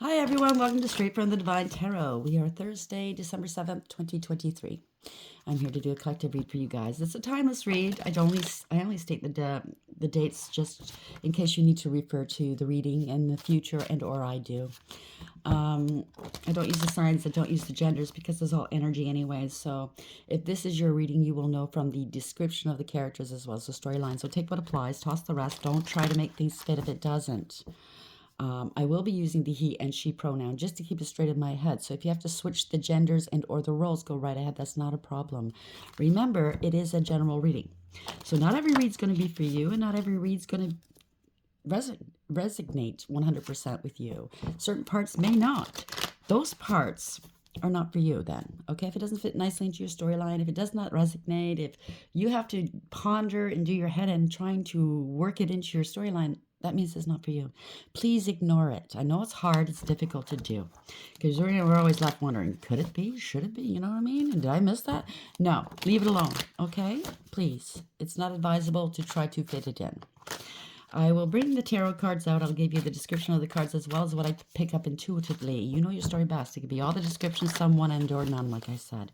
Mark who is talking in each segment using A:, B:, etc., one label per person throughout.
A: Hi, everyone. Welcome to Straight from the Divine Tarot. We are Thursday, December 7th, 2023. I'm here to do a collective read for you guys. It's a timeless read. I only state the dates just in case you need to refer to the reading in the future, and or I do. I don't use the signs. I don't use the genders because it's all energy anyways. So if this is your reading, you will know from the description of the characters as well as the storyline. So take what applies, toss the rest. Don't try to make things fit if it doesn't. I will be using the he and she pronoun just to keep it straight in my head. So if you have to switch the genders and or the roles, go right ahead. That's not a problem. Remember, it is a general reading. So not every read's going to be for you, and not every read's going to resonate 100% with you. Certain parts may not. Those parts are not for you then, okay? If it doesn't fit nicely into your storyline, if it does not resonate, if you have to ponder and do your head in trying to work it into your storyline, that means it's not for you. Please ignore it. I know it's hard, it's difficult to do, because we're always left wondering, could it be, should it be, you know what I mean? And did I miss that? No, leave it alone, okay? Please. It's not advisable to try to fit it in. I will bring the tarot cards out. I'll give you the description of the cards as well as what I pick up intuitively. You know your story best. It could be all the descriptions, some one and or none, like I said.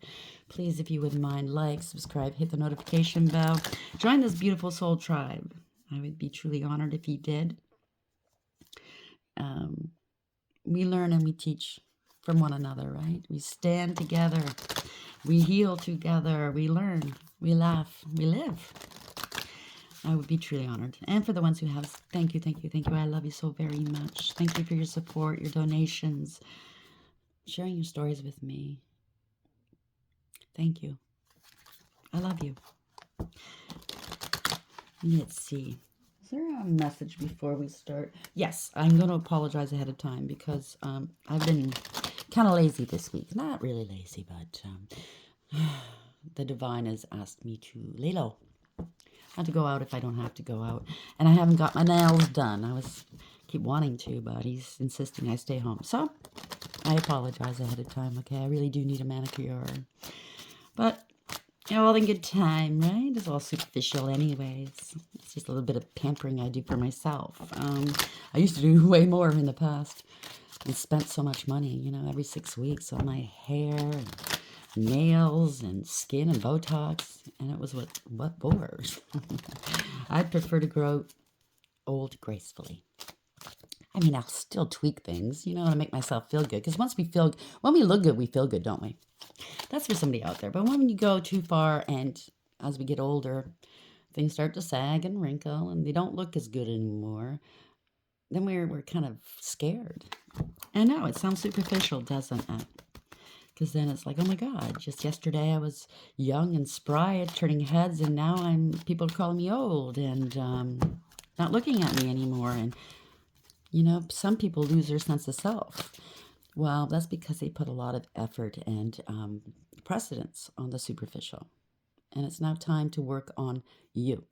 A: Please, if you wouldn't mind, like, subscribe, hit the notification bell. Join this beautiful soul tribe. I would be truly honored if you did. We learn and we teach from one another, right? We stand together. We heal together. We learn. We laugh. We live. I would be truly honored. And for the ones who have, thank you, thank you, thank you. I love you so very much. Thank you for your support, your donations, sharing your stories with me. Thank you. I love you. Let's see. Is there a message before we start? Yes, I'm going to apologize ahead of time because I've been kind of lazy this week. Not really lazy, but the divine has asked me to lay low. Not to go out if I don't have to go out. And I haven't got my nails done. I keep wanting to, but he's insisting I stay home. So I apologize ahead of time, okay? I really do need a manicure. But, you know, all in good time, right? It's all superficial anyways. It's just a little bit of pampering I do for myself. I used to do way more in the past. And spent so much money, you know, every 6 weeks on my hair and nails and skin and Botox, and it was what for? I'd prefer to grow old gracefully. I mean, I'll still tweak things, you know, to make myself feel good. Because when we look good, we feel good, don't we? That's for somebody out there. But when you go too far, and as we get older, things start to sag and wrinkle, and they don't look as good anymore, then we're kind of scared. I know, it sounds superficial, doesn't it? Because then it's like, oh my God, just yesterday I was young and spry at turning heads, and now people are calling me old and not looking at me anymore. And, you know, some people lose their sense of self. Well, that's because they put a lot of effort and precedence on the superficial. And it's now time to work on you,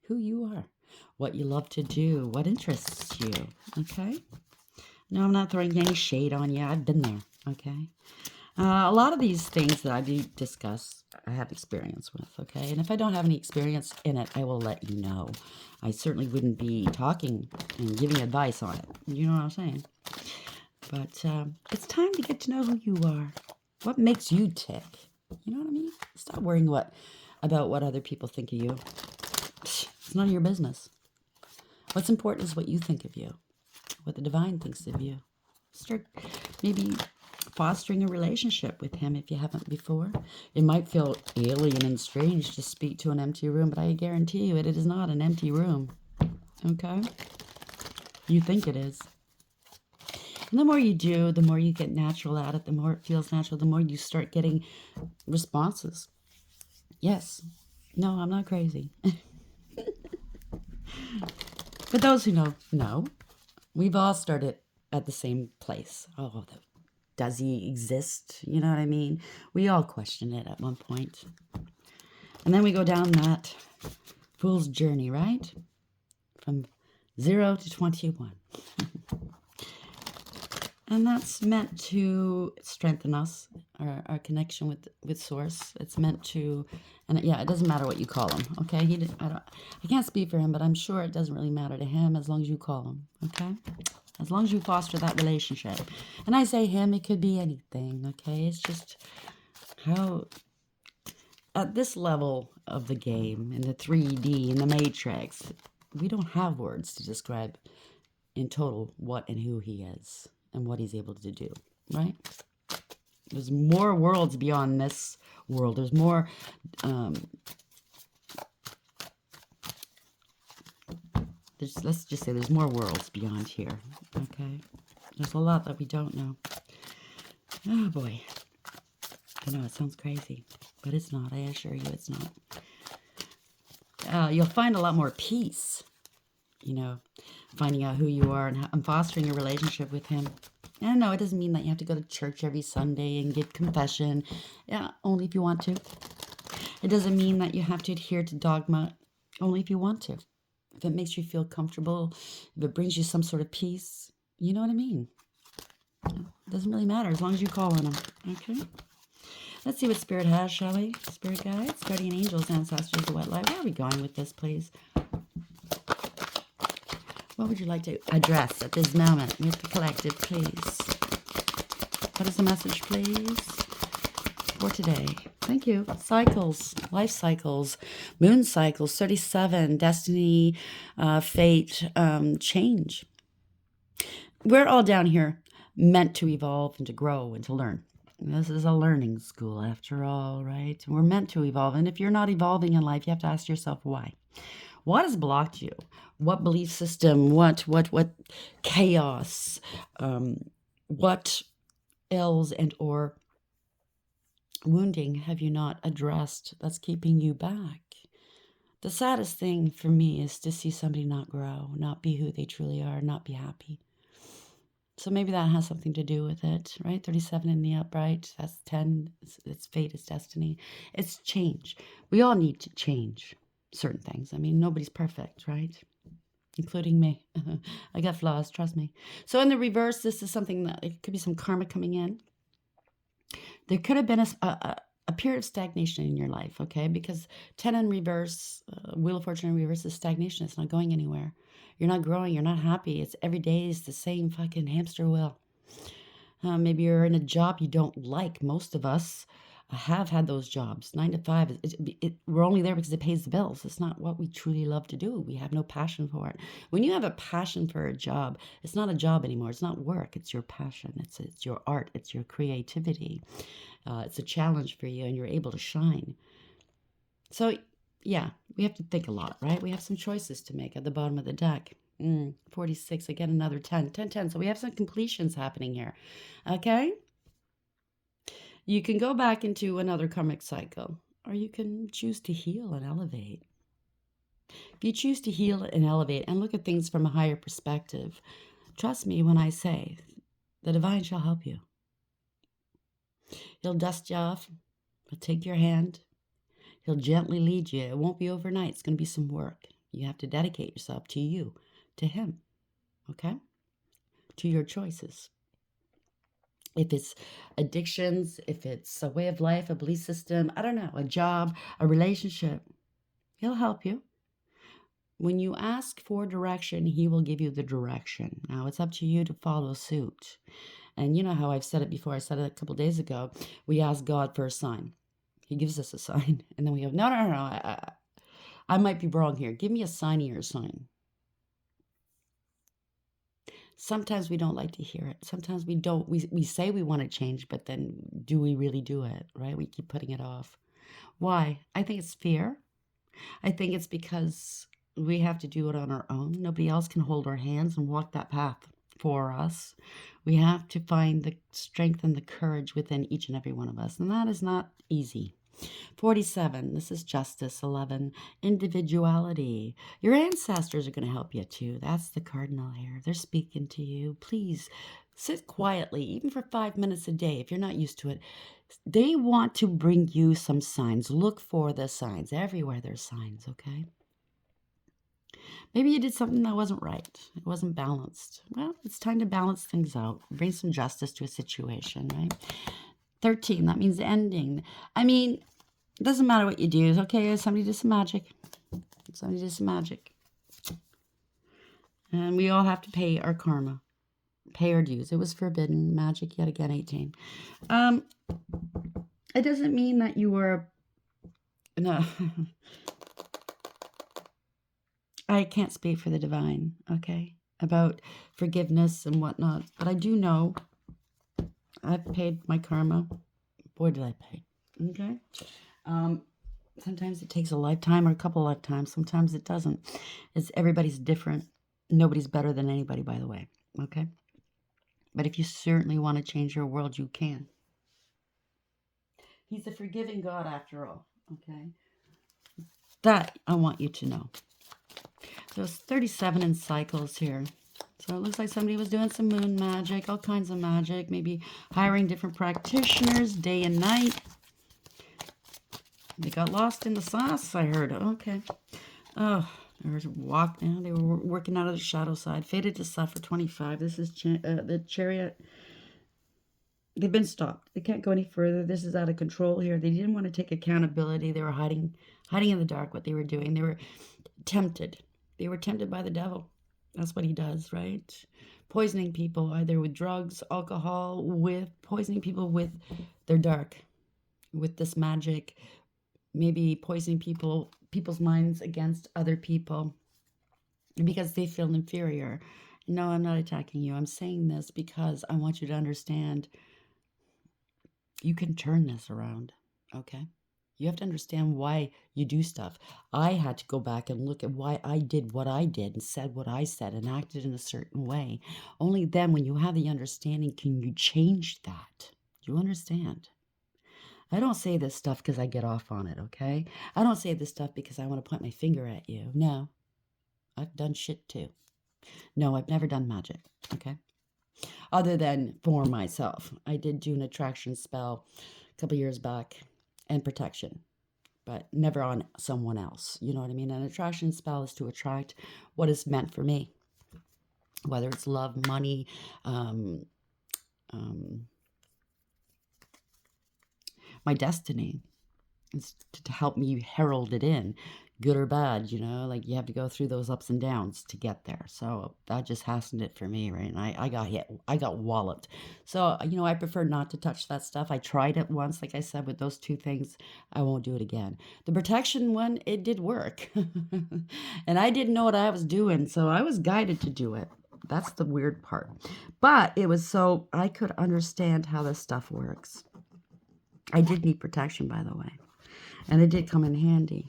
A: who you are, what you love to do, what interests you, okay? No, I'm not throwing any shade on you. I've been there, okay? A lot of these things that I do discuss, I have experience with, okay? And if I don't have any experience in it, I will let you know. I certainly wouldn't be talking and giving advice on it. You know what I'm saying? But it's time to get to know who you are. What makes you tick? You know what I mean? Stop worrying about what other people think of you. It's none of your business. What's important is what you think of you, what the divine thinks of you. Start maybe fostering a relationship with him if you haven't before. It might feel alien and strange to speak to an empty room, but I guarantee you it is not an empty room. Okay? You think it is. And the more you do, the more you get natural at it, the more it feels natural, the more you start getting responses. Yes. No, I'm not crazy. For those who know, we've all started at the same place. Oh, does he exist? You know what I mean? We all question it at one point. And then we go down that fool's journey, right? From 0 to 21. And that's meant to strengthen us, our connection with Source. It's meant to, and yeah, it doesn't matter what you call him, okay? I can't speak for him, but I'm sure it doesn't really matter to him as long as you call him, okay? as long as you foster that relationship. And I say him, it could be anything, okay? It's just how, at this level of the game, in the 3D, in the Matrix, we don't have words to describe in total what and who he is and what he's able to do, right? There's more worlds beyond this world. There's more, let's just say there's more worlds beyond here, okay? There's a lot that we don't know. Oh, boy. I know it sounds crazy, but it's not. I assure you it's not. You'll find a lot more peace, you know, finding out who you are and fostering a relationship with him. And no, it doesn't mean that you have to go to church every Sunday and give confession. Yeah, only if you want to. It doesn't mean that you have to adhere to dogma, only if you want to. If it makes you feel comfortable, if it brings you some sort of peace, you know what I mean? It doesn't really matter as long as you call on him, okay? Let's see what Spirit has, shall we? Spirit guides, guardian angels, ancestors, the wet light. Where are we going with this, please? What would you like to address at this moment with the collective, please? What is the message, please, for today? Thank you. Cycles, life cycles, moon cycles, 37, destiny, fate, change. We're all down here meant to evolve and to grow and to learn. This is a learning school after all, right? We're meant to evolve. And if you're not evolving in life, you have to ask yourself why. What has blocked you? What belief system? What chaos? What ills and or wounding have you not addressed that's keeping you back? The saddest thing for me is to see somebody not grow, not be who they truly are, not be happy. So maybe that has something to do with it, right? 37 in the upright, that's 10. It's fate, it's destiny. It's change. We all need to change certain things. I mean, nobody's perfect, right? Including me. I got flaws, trust me. So in the reverse, this is something that it could be some karma coming in. There could have been a period of stagnation in your life, okay? Because 10 in reverse, Wheel of Fortune in reverse is stagnation. It's not going anywhere. You're not growing. You're not happy. It's every day is the same fucking hamster wheel. Maybe you're in a job you don't like. Most of us have had those jobs. 9 to 5. We're only there because it pays the bills. It's not what we truly love to do. We have no passion for it. When you have a passion for a job, it's not a job anymore. It's not work. It's your passion. It's your art. It's your creativity. It's a challenge for you, and you're able to shine. So, yeah, we have to think a lot, right? We have some choices to make at the bottom of the deck. 46, again, another 10. 10, 10. So we have some completions happening here, okay? You can go back into another karmic cycle, or you can choose to heal and elevate. If you choose to heal and elevate and look at things from a higher perspective, trust me when I say, the divine shall help you. He'll dust you off. He'll take your hand. He'll gently lead you. It won't be overnight. It's going to be some work. You have to dedicate yourself to you, to him, okay? To your choices. If it's addictions, if it's a way of life, a belief system, I don't know, a job, a relationship, he'll help you. When you ask for direction, he will give you the direction. Now, it's up to you to follow suit. And you know how I've said it before. I said it a couple days ago. We ask God for a sign. He gives us a sign. And then we go, no. I might be wrong here. Give me a sign of your sign. Sometimes we don't like to hear it. Sometimes we don't. We say we want to change, but then do we really do it, right? We keep putting it off. Why? I think it's fear. I think it's because we have to do it on our own. Nobody else can hold our hands and walk that path for us. We have to find the strength and the courage within each and every one of us. And that is not easy. 47, this is justice. 11, individuality. Your ancestors are going to help you too. That's the cardinal here. They're speaking to you. Please sit quietly, even for 5 minutes a day if you're not used to it. They want to bring you some signs. Look for the signs. Everywhere there's signs, okay? Maybe you did something that wasn't right. It wasn't balanced. Well, it's time to balance things out. Bring some justice to a situation, right? 13, that means ending. I mean, it doesn't matter what you do. Okay, somebody did some magic. Somebody did some magic. And we all have to pay our karma. pay our dues. It was forbidden magic yet again, 18. It doesn't mean that you were no. I can't speak for the divine, okay, about forgiveness and whatnot, but I do know I've paid my karma. Boy, did I pay. Okay. Sometimes it takes a lifetime or a couple lifetimes. Sometimes it doesn't. Everybody's different. Nobody's better than anybody, by the way. Okay. But if you certainly want to change your world, you can. He's a forgiving God after all. Okay. That I want you to know. So it's 37 in cycles here. So it looks like somebody was doing some moon magic, all kinds of magic, maybe hiring different practitioners day and night. They got lost in the sauce, I heard. Okay. Oh, they were walking. They were working out of the shadow side. Fated to suffer, 25. This is the chariot. They've been stopped. They can't go any further. This is out of control here. They didn't want to take accountability. They were hiding in the dark what they were doing. They were tempted. They were tempted by the devil. That's what he does, right? Poisoning people either with drugs, alcohol, with poisoning people with their dark, with this magic, maybe poisoning people's minds against other people because they feel inferior. No, I'm not attacking you. I'm saying this because I want you to understand you can turn this around, okay? You have to understand why you do stuff. I had to go back and look at why I did what I did and said what I said and acted in a certain way. Only then, when you have the understanding, can you change that. Do you understand? I don't say this stuff because I get off on it, okay? I don't say this stuff because I want to point my finger at you. No, I've done shit too. No, I've never done magic, okay? Other than for myself. I did do an attraction spell a couple years back and protection, but never on someone else. You know what I mean? An attraction spell is to attract what is meant for me, whether it's love, money, my destiny. It's to help me herald it in, good or bad, you know, like you have to go through those ups and downs to get there. So that just hastened it for me, right? And I got hit, I got walloped. So, you know, I prefer not to touch that stuff. I tried it once, like I said, with those two things. I won't do it again. The protection one, it did work. And I didn't know what I was doing, so I was guided to do it. That's the weird part. But it was so I could understand how this stuff works. I did need protection, by the way. And it did come in handy.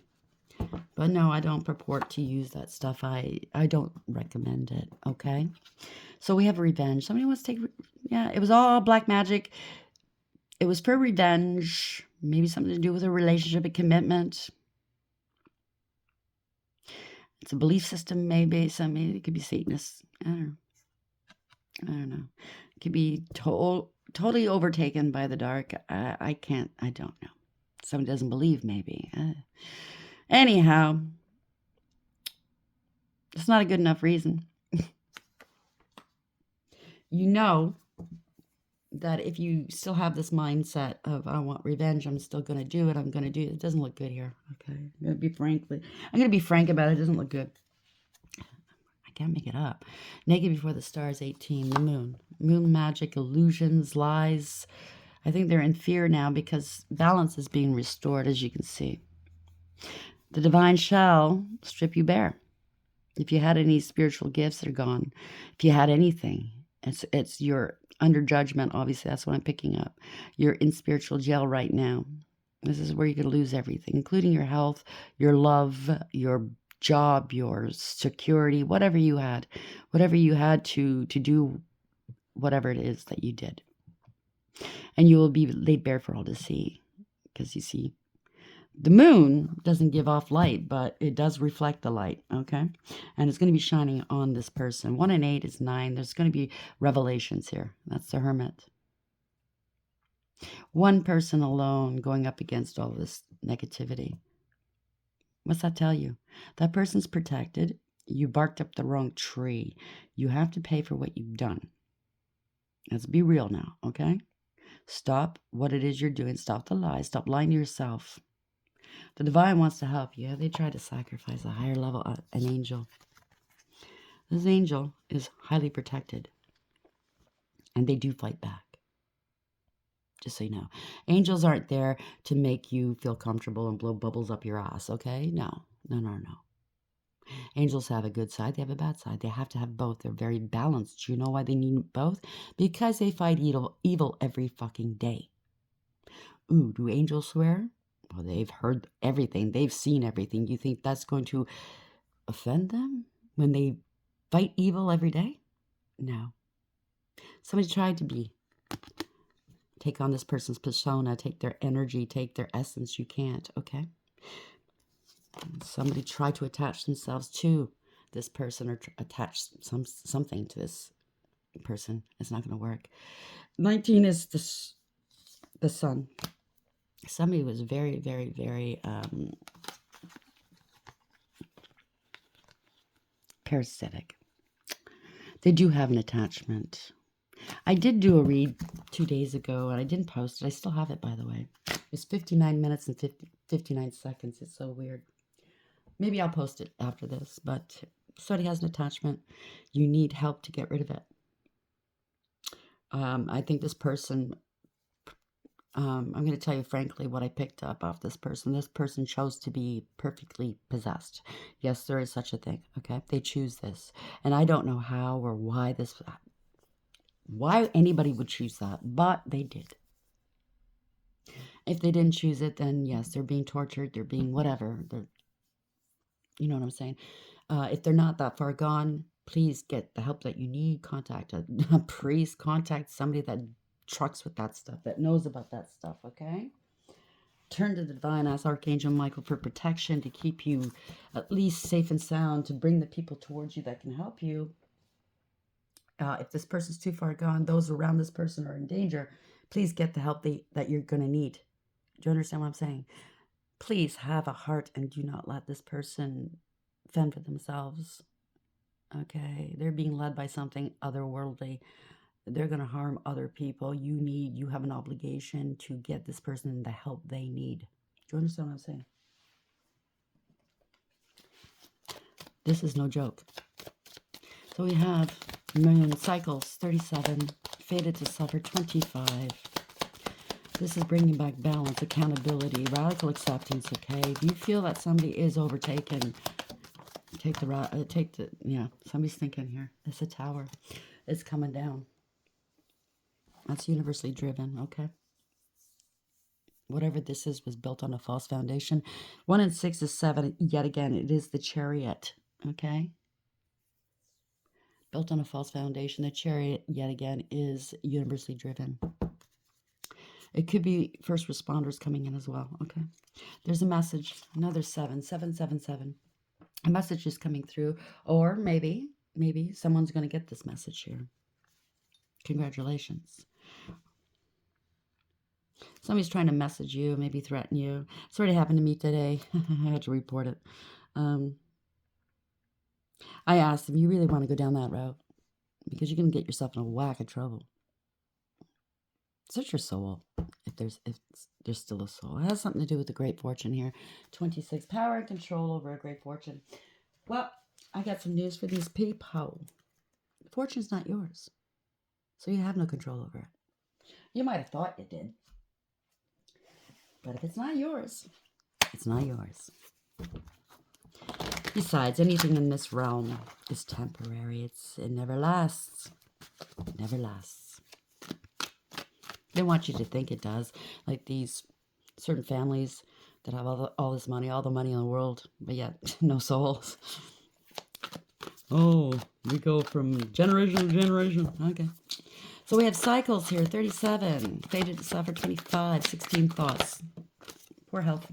A: But no, I don't purport to use that stuff. I don't recommend it, okay? So we have revenge. Somebody wants to take... Yeah, it was all black magic. It was for revenge. Maybe something to do with a relationship, a commitment. It's a belief system, maybe. It could be Satanists. I don't know. It could be totally overtaken by the dark. I don't know. Somebody doesn't believe, maybe. Anyhow, it's not a good enough reason. You know that if you still have this mindset of, I want revenge, I'm still going to do it, I'm going to do it. It doesn't look good here, okay? I'm going to be frank about it. It doesn't look good. I can't make it up. Naked before the stars, 18, the moon. Moon magic, illusions, lies. I think they're in fear now because balance is being restored, as you can see. The divine shall strip you bare. If you had any spiritual gifts, they're gone. If you had anything, it's you're under judgment. Obviously, that's what I'm picking up. You're in spiritual jail right now. This is where you could lose everything, including your health, your love, your job, your security, whatever you had to do whatever it is that you did. And you will be laid bare for all to see. Because you see, the moon doesn't give off light, but it does reflect the light, okay? And it's going to be shining on this person. 1 and 8 is 9. There's going to be revelations here. That's the Hermit. One person alone going up against all this negativity. What's that tell you? That person's protected. You barked up the wrong tree. You have to pay for what you've done. Let's be real now, okay? Stop what it is you're doing. Stop the lies. Stop lying to yourself. The divine wants to help you. They try to sacrifice a higher level, an angel. This angel is highly protected. And they do fight back. Just so you know. Angels aren't there to make you feel comfortable and blow bubbles up your ass, okay? No. No, no, no. Angels have a good side, they have a bad side. They have to have both. They're very balanced. You know why they need both? Because they fight evil every fucking day. Ooh, do angels swear? Well, they've heard everything. They've seen everything. You think that's going to offend them when they fight evil every day? No. Somebody tried to take on this person's persona, take their energy, take their essence. You can't, okay? Somebody tried to attach themselves to this person or attach something to this person. It's not going to work. 19 is the sun. Somebody was very, very, very parasitic. They do have an attachment. I did do a read 2 days ago, and I didn't post it. I still have it, by the way. It's 59 minutes and 59 seconds. It's so weird. Maybe I'll post it after this, but if somebody has an attachment, you need help to get rid of it. I think this person, I'm going to tell you frankly what I picked up off this person. This person chose to be perfectly possessed. Yes, there is such a thing, okay? They choose this. And I don't know how or why anybody would choose that, but they did. If they didn't choose it, then yes, they're being tortured, they're being whatever. You know what I'm saying? If they're not that far gone, please get the help that you need. Contact a priest, contact somebody that trucks with that stuff, that knows about that stuff, okay? Turn to the divine, ask Archangel Michael for protection to keep you at least safe and sound, to bring the people towards you that can help you. If this person's too far gone, those around this person are in danger, please get the help that you're going to need. Do you understand what I'm saying? Please have a heart and do not let this person fend for themselves. Okay? They're being led by something otherworldly. They're going to harm other people. You have an obligation to get this person the help they need. Do you understand what I'm saying? This is no joke. So we have Million Cycles, 37, Fated to Suffer, 25. This is bringing back balance, accountability, radical acceptance, okay? If you feel that somebody is overtaken, somebody's thinking here. It's a tower. It's coming down. That's universally driven, okay? Whatever this is was built on a false foundation. 1 and 6 is 7. Yet again, it is the Chariot, okay? Built on a false foundation. The Chariot, yet again, is universally driven. It could be first responders coming in as well, okay? There's a message, another 7, 777. A message is coming through, or maybe someone's going to get this message here. Congratulations. Somebody's trying to message you, maybe threaten you. It's already happened to me today. I had to report it. I asked them, you really want to go down that route? Because you're going to get yourself in a whack of trouble. Search your soul, if there's still a soul. It has something to do with the great fortune here. 26, power and control over a great fortune. Well, I got some news for these people. Fortune's not yours, so you have no control over it. You might have thought you did, but if it's not yours, it's not yours. Besides, anything in this realm is temporary. It never lasts. It never lasts. They want you to think it does. Like these certain families that have all this money, all the money in the world, but yet no souls. Oh, we go from generation to generation. Okay. So we have cycles here, 37. Fated to Suffer, 25. 16 thoughts. Poor health.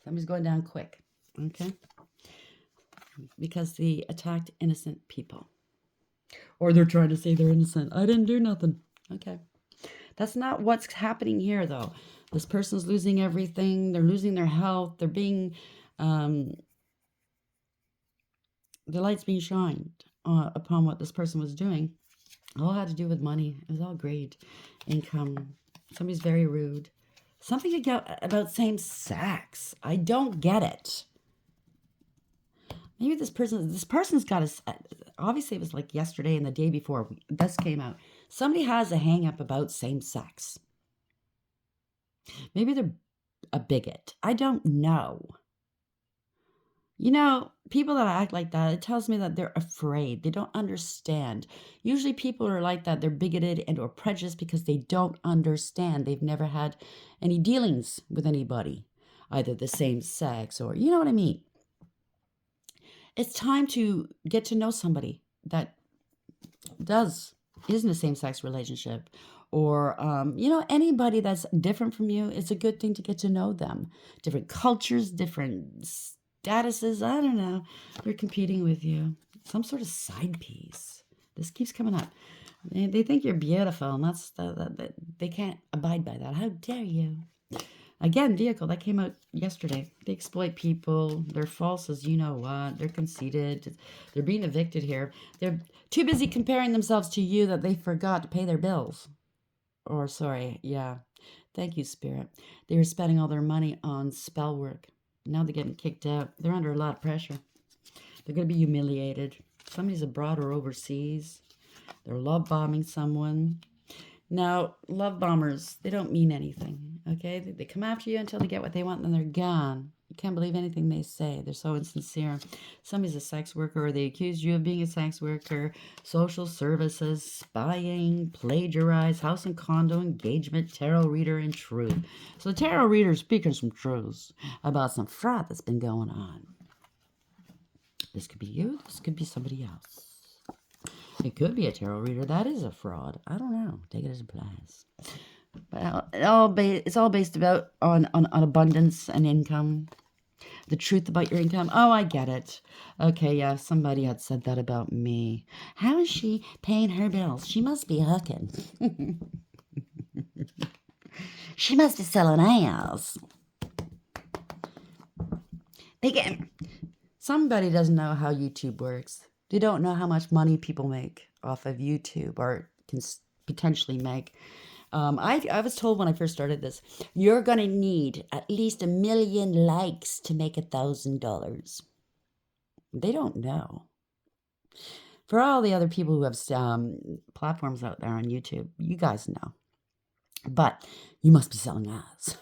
A: Somebody's going down quick. Okay. Because they attacked innocent people. Or they're trying to say they're innocent. I didn't do nothing. Okay. That's not what's happening here, though. This person's losing everything. They're losing their health. They're being, the light's being shined upon what this person was doing. It all had to do with money. It was all great. Income. Somebody's very rude. Something about same sex. I don't get it. Maybe this person's got a, obviously it was like yesterday and the day before this came out. Somebody has a hang up about same sex. Maybe they're a bigot. I don't know. You know, people that act like that, it tells me that they're afraid. They don't understand. Usually people are like that. They're bigoted and or prejudiced because they don't understand. They've never had any dealings with anybody, either the same sex or, you know what I mean? It's time to get to know somebody that is in a same-sex relationship, or you know, anybody that's different from you. It's a good thing to get to know them. Different cultures, different statuses, I don't know, they're competing with you. Some sort of side piece. This keeps coming up. They think you're beautiful, and they can't abide by that. How dare you? Again, vehicle, that came out yesterday. They exploit people. They're false as you know what. They're conceited. They're being evicted here. They're too busy comparing themselves to you that they forgot to pay their bills. Or, sorry, yeah. Thank you, Spirit. They were spending all their money on spell work. Now they're getting kicked out. They're under a lot of pressure. They're going to be humiliated. Somebody's abroad or overseas. They're love bombing someone. Now, love bombers, they don't mean anything, okay? They come after you until they get what they want, and then they're gone. You can't believe anything they say. They're so insincere. Somebody's a sex worker, or they accuse you of being a sex worker, social services, spying, plagiarize, house and condo, engagement, tarot reader, and truth. So the tarot reader is speaking some truths about some fraud that's been going on. This could be you. This could be somebody else. It could be a tarot reader. That is a fraud. I don't know. Take it as it applies. But it's all based about on abundance and income. The truth about your income. Oh, I get it. Okay, yeah, somebody had said that about me. How is she paying her bills? She must be hooking. She must be selling ass. Somebody doesn't know how YouTube works. They don't know how much money people make off of YouTube or can potentially make. I was told when I first started this, you're going to need at least 1 million likes to make $1,000. They don't know. For all the other people who have platforms out there on YouTube, you guys know. But you must be selling ass.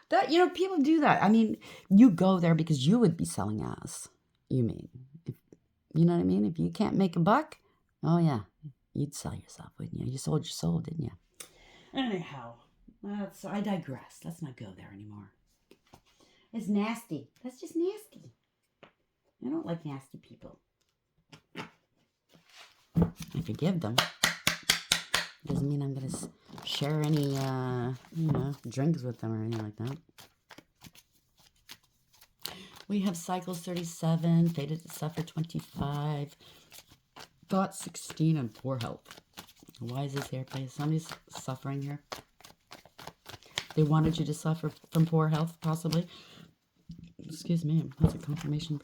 A: That, you know, people do that. I mean, you go there because you would be selling ass. You mean, you know what I mean? If you can't make a buck, oh yeah, you'd sell yourself, wouldn't you? You sold your soul, didn't you? Anyhow, I digress. Let's not go there anymore. It's nasty. That's just nasty. I don't like nasty people. I forgive them. Doesn't mean I'm going to share any, you know, drinks with them or anything like that. We have cycles 37, fated to suffer 25, thought 16, and poor health. Why is this here, please? Somebody's suffering here. They wanted you to suffer from poor health, possibly. Excuse me, that's a confirmation.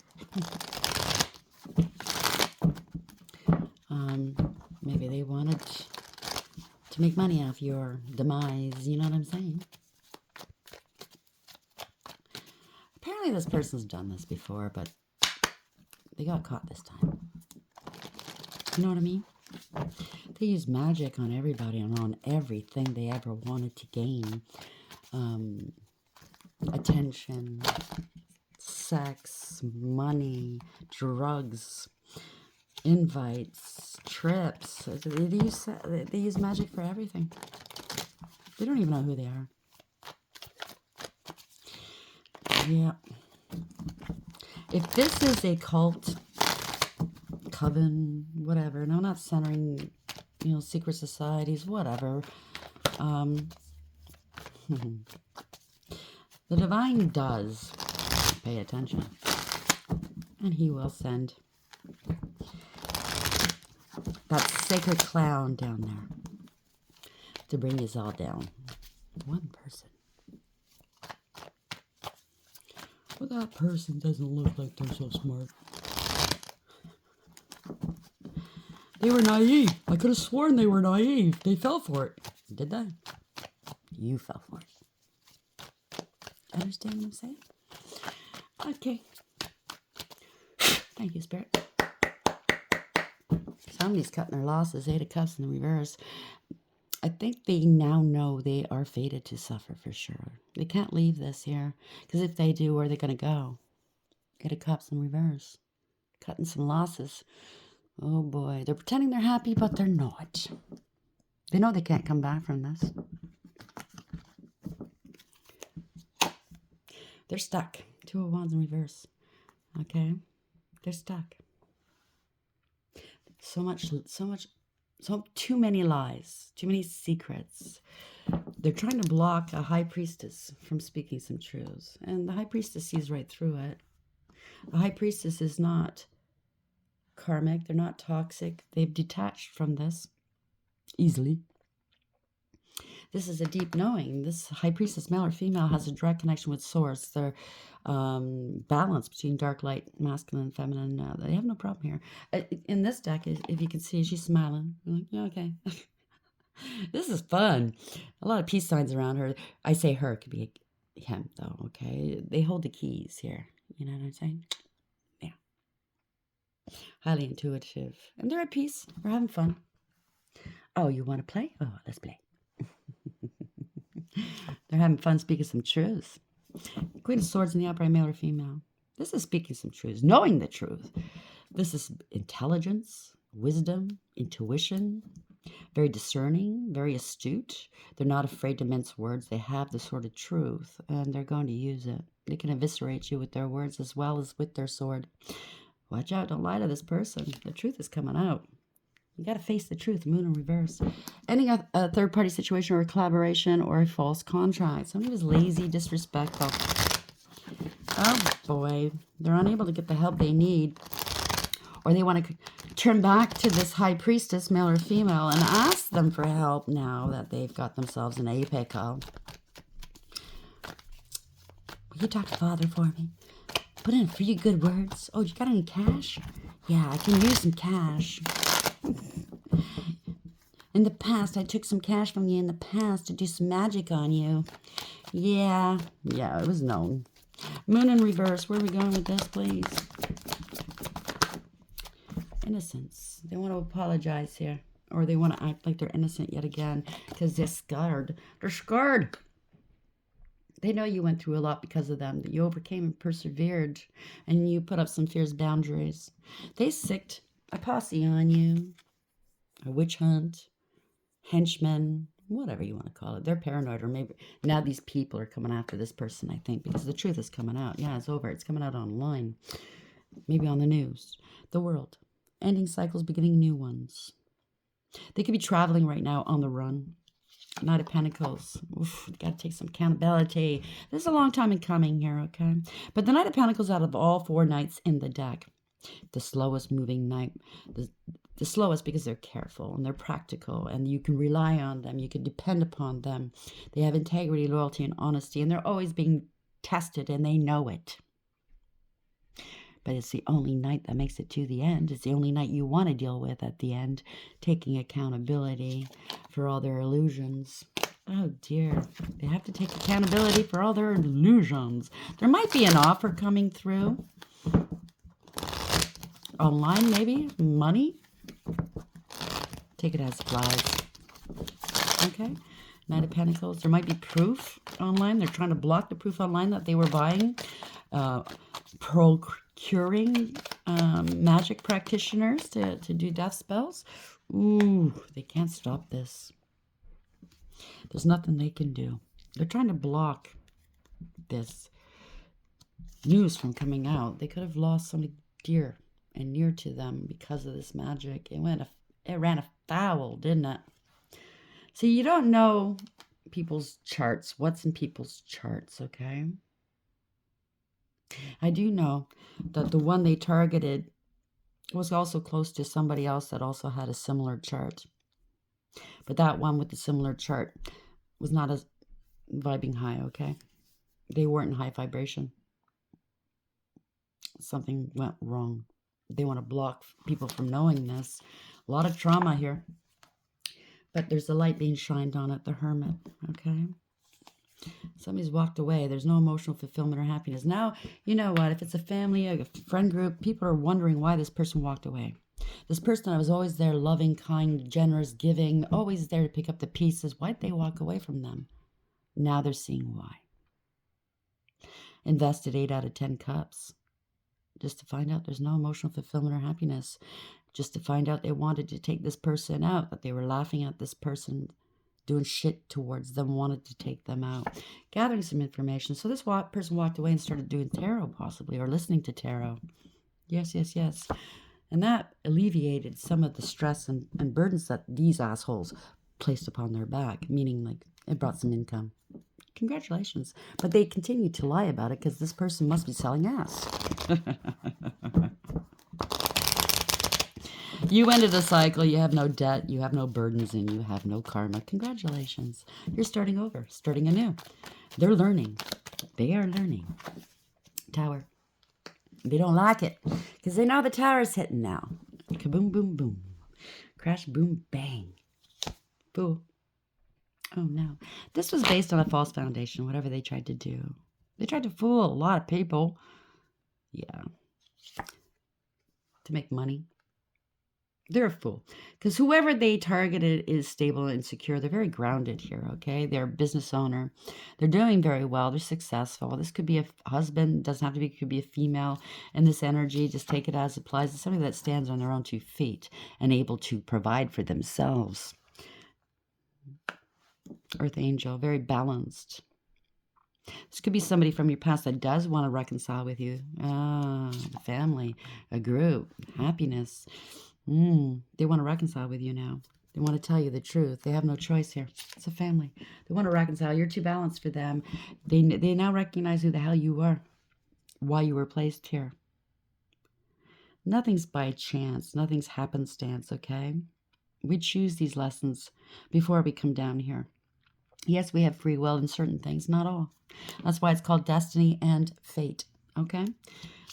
A: Maybe they wanted to make money off your demise, you know what I'm saying? Apparently this person's done this before, but they got caught this time. You know what I mean? They use magic on everybody and on everything they ever wanted to gain. Attention, sex, money, drugs, invites, trips. They use magic for everything. They don't even know who they are. Yeah. If this is a cult, coven, whatever, and I'm not centering, you know, secret societies, whatever. The divine does pay attention, and he will send that sacred clown down there to bring us all down. One person. But that person doesn't look like they're so smart. They were naive. I could have sworn they were naive. They fell for it. Did they? You fell for it. Understand what I'm saying? Okay. Thank you, Spirit. Somebody's cutting their losses. 8 of Cups in the reverse. I think they now know they are fated to suffer for sure. They can't leave this here. Because if they do, where are they going to go? 8 of Cups in reverse. Cutting some losses. Oh boy. They're pretending they're happy, but they're not. They know they can't come back from this. They're stuck. 2 of Wands in reverse. Okay? They're stuck. Too many lies, too many secrets. They're trying to block a high priestess from speaking some truths. And the high priestess sees right through it. The high priestess is not karmic. They're not toxic. They've detached from this easily. This is a deep knowing. This high priestess, male or female, has a direct connection with source. They're balance between dark, light, masculine, and feminine. They have no problem here. In this deck, if you can see, she's smiling. I'm like, yeah, okay. This is fun. A lot of peace signs around her. I say her, it could be him, though, okay? They hold the keys here. You know what I'm saying? Yeah. Highly intuitive. And they're at peace. We're having fun. Oh, you want to play? Oh, let's play. They're having fun speaking some truths. Queen of Swords in the upright, male or female. This is speaking some truths, knowing the truth. This is intelligence, wisdom, intuition, very discerning, very astute. They're not afraid to mince words. They have the sort of truth, and they're going to use it. They can eviscerate you with their words as well as with their sword. Watch out. Don't lie to this person. The truth is coming out. You got to face the truth. Moon in reverse. Ending a third-party situation or a collaboration or a false contract. Somebody was lazy, disrespectful. Oh, boy. They're unable to get the help they need. Or they want to turn back to this high priestess, male or female, and ask them for help now that they've got themselves in a pickle. Will you talk to Father for me? Put in a few good words. Oh, you got any cash? Yeah, I can use some cash. In the past, I took some cash from you in the past to do some magic on you. Yeah, it was known. Moon in reverse. Where are we going with this, please? Innocence. They want to apologize here. Or they want to act like they're innocent yet again. Because they're scared. They're scared. They know you went through a lot because of them. That you overcame and persevered. And you put up some fierce boundaries. They sicked a posse on you. A witch hunt. Henchmen. Whatever you want to call it. They're paranoid. Or maybe now these people are coming after this person, I think. Because the truth is coming out. Yeah, it's over. It's coming out online. Maybe on the news. The world. Ending cycles, beginning new ones. They could be traveling right now on the run. Knight of Pentacles. Oof, got to take some accountability. This is a long time in coming here, okay? But the Knight of Pentacles, out of all 4 knights in the deck, the slowest moving knight. The slowest because they're careful and they're practical and you can rely on them. You can depend upon them. They have integrity, loyalty, and honesty, and they're always being tested and they know it. But it's the only knight that makes it to the end. It's the only knight you want to deal with at the end, taking accountability for all their illusions. Oh, dear. They have to take accountability for all their illusions. There might be an offer coming through. Online, maybe? Money? Take it as supplies. Okay? Knight of Pentacles. There might be proof online. They're trying to block the proof online that they were buying. Procuring magic practitioners to do death spells. Ooh, they can't stop this. There's nothing they can do. They're trying to block this news from coming out. They could have lost somebody dear and near to them because of this magic. It ran afoul, didn't it? See, you don't know people's charts. What's in people's charts, okay? I do know that the one they targeted was also close to somebody else that also had a similar chart. But that one with the similar chart was not as vibing high, okay? They weren't in high vibration. Something went wrong. They want to block people from knowing this. A lot of trauma here. But there's a light being shined on it, the Hermit, okay? Somebody's walked away. There's no emotional fulfillment or happiness. Now, you know what? If it's a family, a friend group, people are wondering why this person walked away. This person that was always there, loving, kind, generous, giving, always there to pick up the pieces. Why'd they walk away from them? Now they're seeing why. Invested 8 out of 10 cups just to find out there's no emotional fulfillment or happiness. Just to find out they wanted to take this person out, that they were laughing at this person, doing shit towards them, wanted to take them out. Gathering some information. So this person walked away and started doing tarot possibly, or listening to tarot. Yes, yes, yes. And that alleviated some of the stress and burdens that these assholes placed upon their back, meaning like it brought some income. Congratulations. But they continue to lie about it because this person must be selling ass. You ended a cycle. You have no debt. You have no burdens, and you have no karma. Congratulations. You're starting over, starting anew. They're learning. They are learning. Tower. They don't like it because they know the tower's hitting now. Kaboom, boom, boom. Crash, boom, bang. Fool. Oh, no. This was based on a false foundation, whatever they tried to do. They tried to fool a lot of people. Yeah. To make money. They're a fool. Because whoever they targeted is stable and secure. They're very grounded here, okay? They're a business owner. They're doing very well. They're successful. This could be a husband. Doesn't have to be. It could be a female. And this energy, just take it as it applies. It's somebody that stands on their own 2 feet and able to provide for themselves. Earth angel, very balanced. This could be somebody from your past that does want to reconcile with you. A family, a group, happiness. They want to reconcile with you now. They want to tell you the truth. They have no choice here. It's a family. They want to reconcile. You're too balanced for them. They now recognize who the hell you are, why you were placed here. Nothing's by chance. Nothing's happenstance, okay? We choose these lessons before we come down here. Yes, we have free will in certain things, not all. That's why it's called destiny and fate, okay?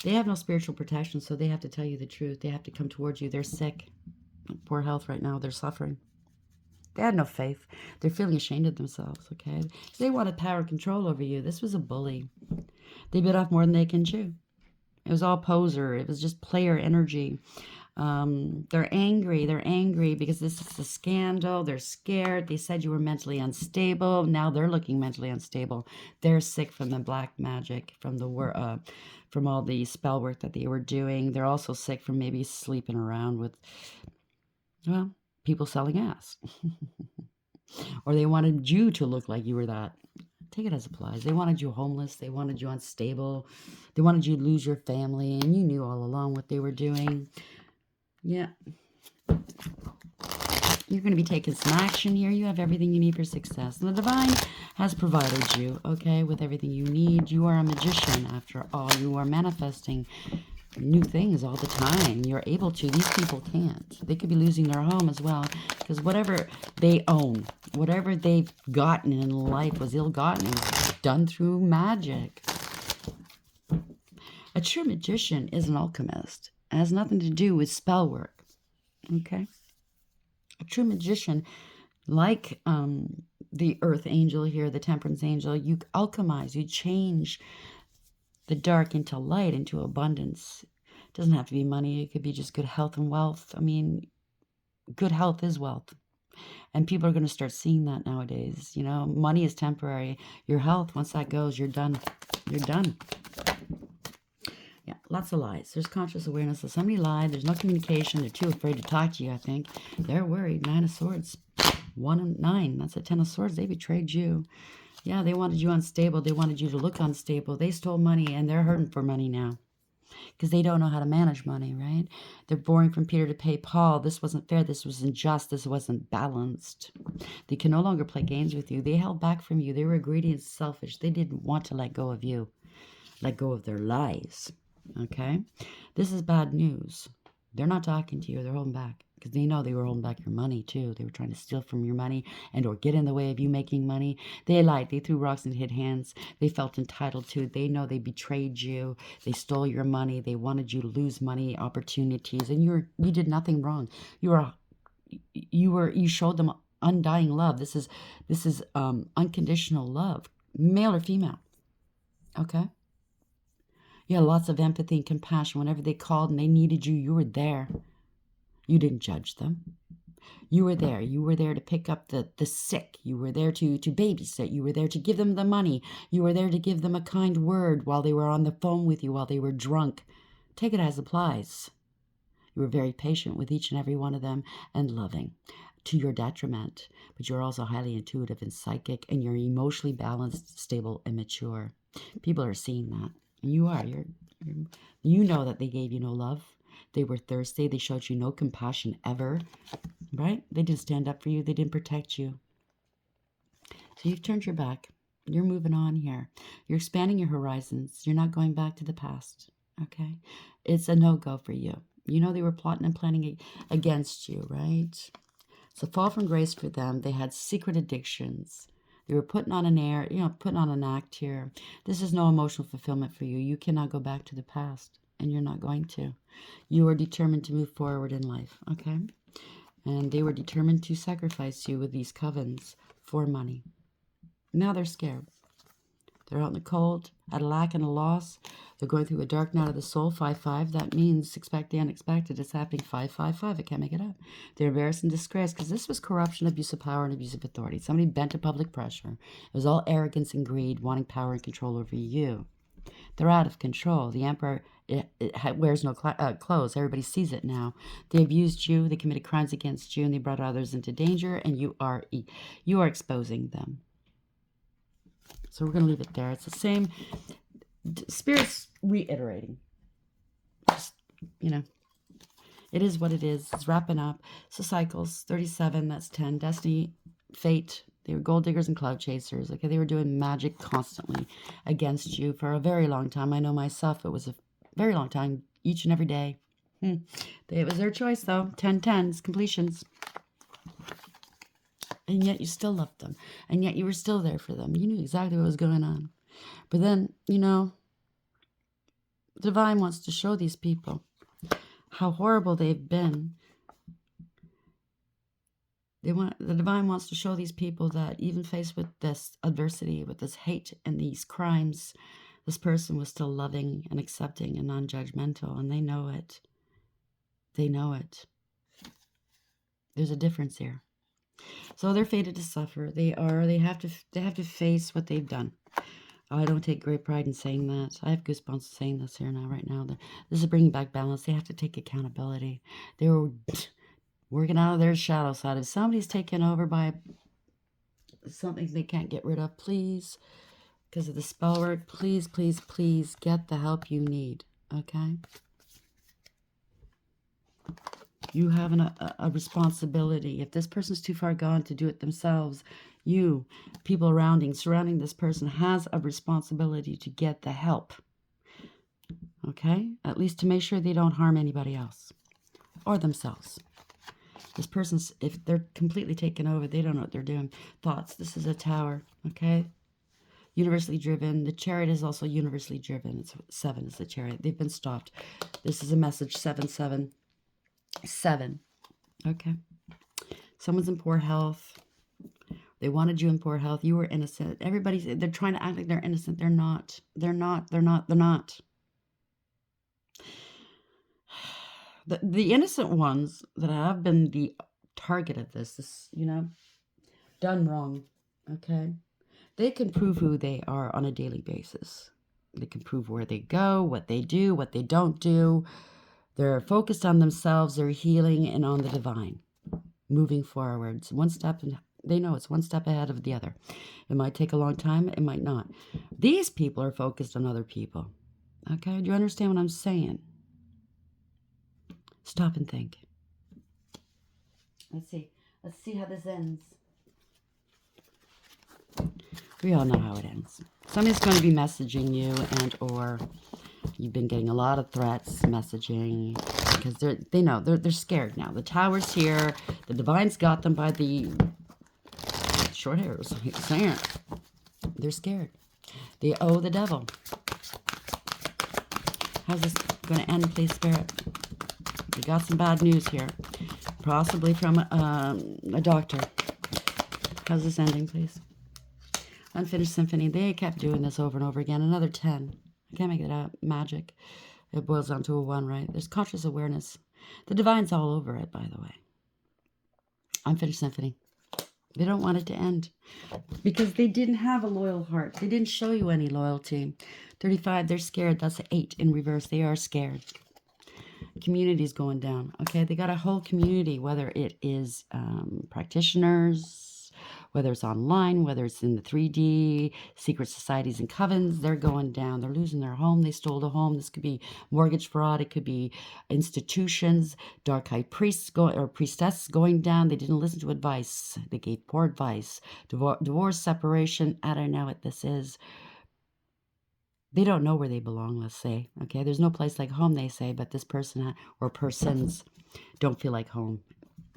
A: They have no spiritual protection, so they have to tell you the truth. They have to come towards you. They're sick. Poor health right now. They're suffering. They had no faith. They're feeling ashamed of themselves, okay? They wanted power and control over you. This was a bully. They bit off more than they can chew. It was all poser. It was just player energy. They're angry. They're angry because this is a scandal. They're scared. They said you were mentally unstable. Now they're looking mentally unstable. They're sick from the black magic, from the from all the spell work that they were doing. They're also sick from maybe sleeping around with, well, people selling ass. Or they wanted you to look like you were that. Take it as applies. They wanted you homeless. They wanted you unstable. They wanted you to lose your family. And you knew all along what they were doing. Yeah. You're going to be taking some action here. You have everything you need for success. And the divine has provided you, okay, with everything you need. You are a magician, after all. You are manifesting new things all the time. You're able to. These people can't. They could be losing their home as well. Because whatever they own, whatever they've gotten in life was ill-gotten. It was done through magic. A true magician is an alchemist. It has nothing to do with spell work. Okay? A true magician, like the earth angel here, the temperance angel, you alchemize, you change the dark into light, into abundance. It doesn't have to be money. It could be just good health and wealth. I mean, good health is wealth. And people are going to start seeing that nowadays. You know, money is temporary. Your health, once that goes, you're done. You're done. Yeah, lots of lies. There's conscious awareness that somebody lied. There's no communication. They're too afraid to talk to you, I think. They're worried. 9 of Swords. 1 and 9. That's a 10 of Swords. They betrayed you. Yeah, they wanted you unstable. They wanted you to look unstable. They stole money, and they're hurting for money now. Because they don't know how to manage money, right? They're borrowing from Peter to pay Paul. This wasn't fair. This was unjust. This wasn't balanced. They can no longer play games with you. They held back from you. They were greedy and selfish. They didn't want to let go of you. Let go of their lies. Okay? This is bad news. They're not talking to you. They're holding back. Because they know they were holding back your money, too. They were trying to steal from your money and or get in the way of you making money. They lied. They threw rocks and hid hands. They felt entitled to. They know they betrayed you. They stole your money. They wanted you to lose money, opportunities. And you did nothing wrong. You showed them undying love. This is unconditional love. male or female. Okay? You had lots of empathy and compassion. Whenever they called and they needed you, you were there. You didn't judge them. You were there. You were there to pick up the sick. You were there to babysit. You were there to give them the money. You were there to give them a kind word while they were on the phone with you, while they were drunk. Take it as applies. You were very patient with each and every one of them and loving to your detriment. But you're also highly intuitive and psychic, and you're emotionally balanced, stable, and mature. People are seeing that. And you are. You know that they gave you no love. They were thirsty. They showed you no compassion ever. Right? They didn't stand up for you. They didn't protect you. So you've turned your back. You're moving on here. You're expanding your horizons. You're not going back to the past. Okay? It's a no-go for you. You know they were plotting and planning against you, right? So fall from grace for them. They had secret addictions. They were putting on putting on an act here. This is no emotional fulfillment for you. You cannot go back to the past, and you're not going to. You are determined to move forward in life, okay? And they were determined to sacrifice you with these covens for money. Now they're scared. They're out in the cold, at a lack and a loss. They're going through a dark night of the soul, 5-5. That means expect the unexpected. It's happening 5-5-5. I can't make it up. They're embarrassed and disgraced because this was corruption, abuse of power, and abuse of authority. Somebody bent to public pressure. It was all arrogance and greed, wanting power and control over you. They're out of control. The emperor wears no clothes. Everybody sees it now. They abused you. They committed crimes against you, and they brought others into danger, and you are exposing them. So we're going to leave it there. It's the same. Spirit's reiterating. Just, it is what it is. It's wrapping up. So cycles, 37, that's 10. Destiny, fate. They were gold diggers and cloud chasers. Okay, they were doing magic constantly against you for a very long time. I know myself. It was a very long time, each and every day. It was their choice, though. 10-10s, completions. And yet you still loved them. And yet you were still there for them. You knew exactly what was going on. But then, the divine wants to show these people how horrible they've been. The divine wants to show these people that even faced with this adversity, with this hate and these crimes, this person was still loving and accepting and non-judgmental. And they know it. They know it. There's a difference here. So they're fated to suffer. They have to face what they've done. I don't take great pride in saying that. I have goosebumps saying this here now, right now. This is bringing back balance. They have to take accountability. They were working out of their shadow side. If somebody's taken over by something they can't get rid of, please, because of the spell work, please, please, please get the help you need, okay? You have a responsibility. If this person's too far gone to do it themselves, you, people surrounding this person, has a responsibility to get the help. Okay? At least to make sure they don't harm anybody else or themselves. This person's, if they're completely taken over, they don't know what they're doing. Thoughts. This is a tower. Okay? Universally driven. The chariot is also universally driven. It's 7 is the chariot. They've been stopped. This is a message 7-7. 7. Okay. Someone's in poor health. They wanted you in poor health. You were innocent. They're trying to act like they're innocent. They're not. They're not. They're not. They're not. The innocent ones that have been the target of this, done wrong. Okay. They can prove who they are on a daily basis. They can prove where they go, what they do, what they don't do. They're focused on themselves, they're healing, and on the divine. Moving forwards. One step, and they know it's one step ahead of the other. It might take a long time, it might not. These people are focused on other people. Okay? Do you understand what I'm saying? Stop and think. Let's see. Let's see how this ends. We all know how it ends. Somebody's going to be messaging you, and or you've been getting a lot of threats, messaging, because they know they're scared now. The tower's here. The divine's got them by the short hairs. They're scared. They owe the devil. How's this going to end, please, Spirit? We got some bad news here, possibly from a doctor. How's this ending, please? Unfinished symphony. They kept doing this over and over again. Another 10. I can't make it up. Magic. It boils down to a 1, right? There's conscious awareness. The divine's all over it, by the way. Unfinished symphony. They don't want it to end because they didn't have a loyal heart. They didn't show you any loyalty. 35, they're scared. That's an 8 in reverse. They are scared. Community's going down. Okay, they got a whole community, whether it is practitioners, whether it's online, whether it's in the 3D, secret societies and covens, they're going down. They're losing their home. They stole a home. This could be mortgage fraud. It could be institutions, dark-eyed priests or priestess going down. They didn't listen to advice. They gave poor advice. Divorce, separation. I don't know what this is. They don't know where they belong, let's say. Okay, there's no place like home, they say, but this person or persons don't feel like home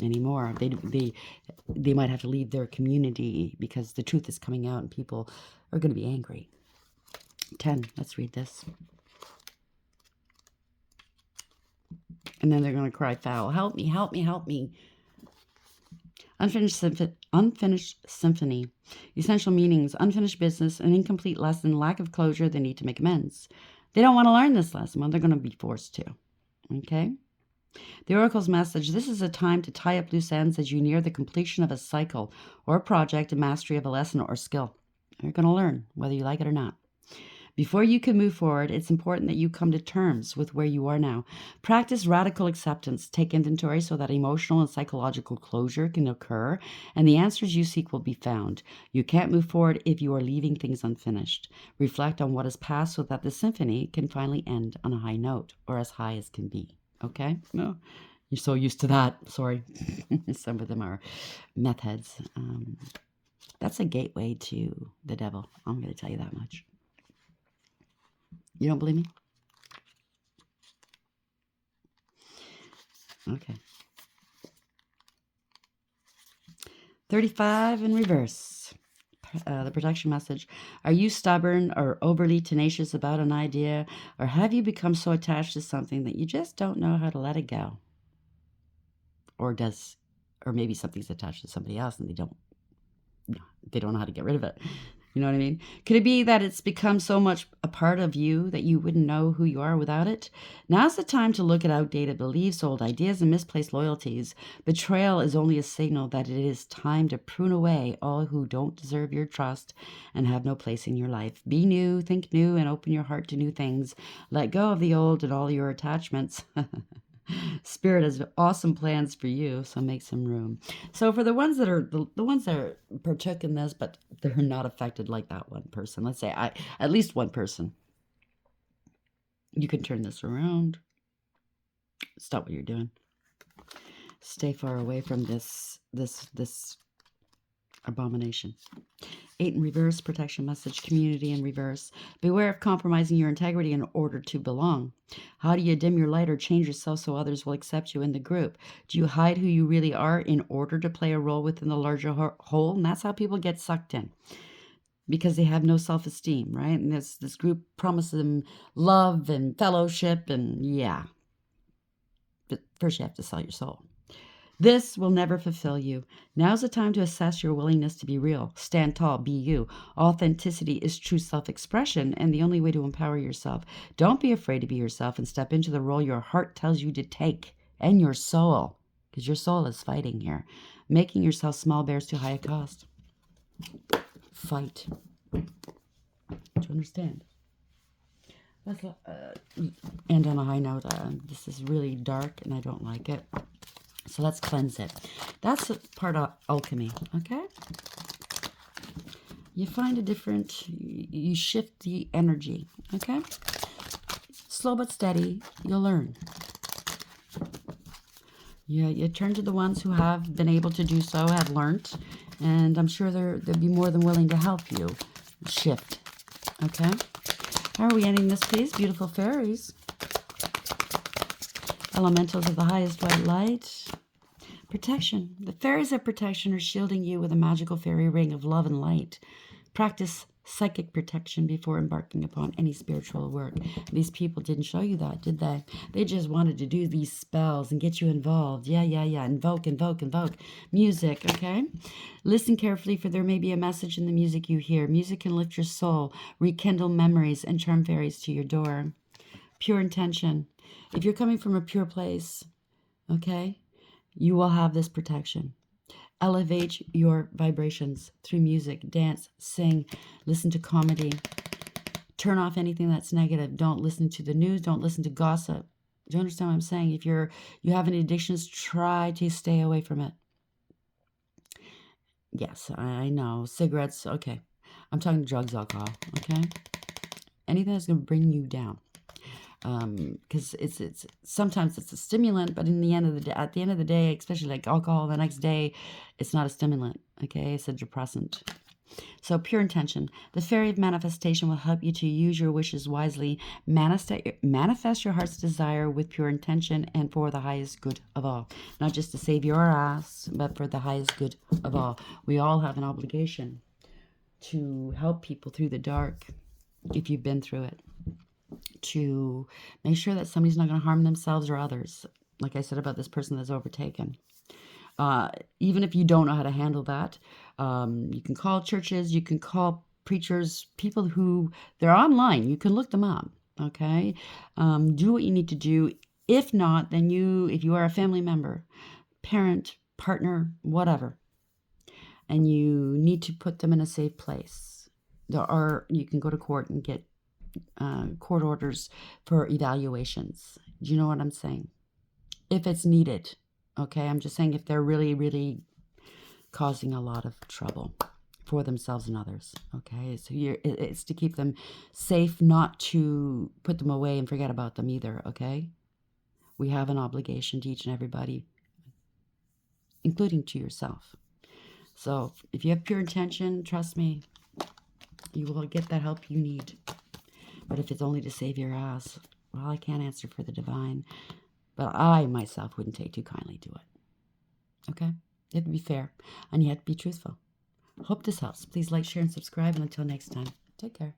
A: anymore. They might have to leave their community because the truth is coming out and people are going to be angry. 10, let's read this. And then they're going to cry foul. Help me, help me, help me. Unfinished symphony. Essential meanings, unfinished business, an incomplete lesson, lack of closure, they need to make amends. They don't want to learn this lesson. Well, they're going to be forced to. Okay? The Oracle's message, this is a time to tie up loose ends as you near the completion of a cycle or project, a mastery of a lesson or skill. You're going to learn, whether you like it or not. Before you can move forward, it's important that you come to terms with where you are now. Practice radical acceptance. Take inventory so that emotional and psychological closure can occur, and the answers you seek will be found. You can't move forward if you are leaving things unfinished. Reflect on what has passed so that the symphony can finally end on a high note, or as high as can be. Okay? No, you're so used to that. Sorry. Some of them are meth heads. That's a gateway to the devil. I'm going to tell you that much. You don't believe me? Okay. 35 in reverse. The protection message. Are you stubborn or overly tenacious about an idea? Or have you become so attached to something that you just don't know how to let it go? Or maybe something's attached to somebody else and they don't know how to get rid of it. You know what I mean? Could it be that it's become so much a part of you that you wouldn't know who you are without it? Now's the time to look at outdated beliefs, old ideas, and misplaced loyalties. Betrayal is only a signal that it is time to prune away all who don't deserve your trust and have no place in your life. Be new, think new, and open your heart to new things. Let go of the old and all your attachments. Spirit has awesome plans for you, so make some room. So for the ones that are the ones that partook in this, but they're not affected like that one person. Let's say at least one person. You can turn this around. Stop what you're doing. Stay far away from this abomination. 8 in reverse, protection message, community in reverse. Beware of compromising your integrity in order to belong. How do you dim your light or change yourself so others will accept you in the group? Do you hide who you really are in order to play a role within the larger whole? And that's how people get sucked in, because they have no self-esteem, right? And this group promises them love and fellowship, and yeah. But first you have to sell your soul. This will never fulfill you. Now's the time to assess your willingness to be real. Stand tall, be you. Authenticity is true self-expression and the only way to empower yourself. Don't be afraid to be yourself and step into the role your heart tells you to take, and your soul, because your soul is fighting here. Making yourself small bears too high a cost. Fight. Do you understand? Let's end on a high note. This is really dark and I don't like it. So let's cleanse it. That's a part of alchemy, okay? You find you shift the energy, okay? Slow but steady, you'll learn. You turn to the ones who have been able to do so, have learned, and I'm sure they'll be more than willing to help you shift, okay? How are we ending this, please? Beautiful fairies. Elementals of the highest white light. Protection. The fairies of protection are shielding you with a magical fairy ring of love and light. Practice psychic protection before embarking upon any spiritual work. These people didn't show you that, did they? They just wanted to do these spells and get you involved. Yeah. Invoke. Music, okay? Listen carefully, for there may be a message in the music you hear. Music can lift your soul, rekindle memories, and charm fairies to your door. Pure intention. If you're coming from a pure place, okay, you will have this protection. Elevate your vibrations through music, dance, sing, listen to comedy. Turn off anything that's negative. Don't listen to the news. Don't listen to gossip. Do you understand what I'm saying? If you have any addictions, try to stay away from it. Yes, I know. Cigarettes, okay. I'm talking drugs, alcohol, okay? Anything that's going to bring you down. Because it's sometimes it's a stimulant, but at the end of the day, especially like alcohol, the next day, it's not a stimulant. Okay, it's a depressant. So pure intention. The fairy of manifestation will help you to use your wishes wisely. Manifest your heart's desire with pure intention and for the highest good of all. Not just to save your ass, but for the highest good of all. We all have an obligation to help people through the dark if you've been through it. To make sure that somebody's not going to harm themselves or others. Like I said about this person that's overtaken. Even if you don't know how to handle that, you can call churches, you can call preachers, people who, they're online. You can look them up, okay? Do what you need to do. If not, then if you are a family member, parent, partner, whatever, and you need to put them in a safe place, you can go to court and get court orders for evaluations. Do you know what I'm saying? If it's needed, okay? I'm just saying if they're really, really causing a lot of trouble for themselves and others, okay? So it's to keep them safe, not to put them away and forget about them either, okay? We have an obligation to each and everybody, including to yourself. So if you have pure intention, trust me, you will get that help you need. But if it's only to save your ass, well, I can't answer for the divine. But I, myself, wouldn't take too kindly to it. Okay? You have to be fair. And you have to be truthful. Hope this helps. Please like, share, and subscribe. And until next time, take care.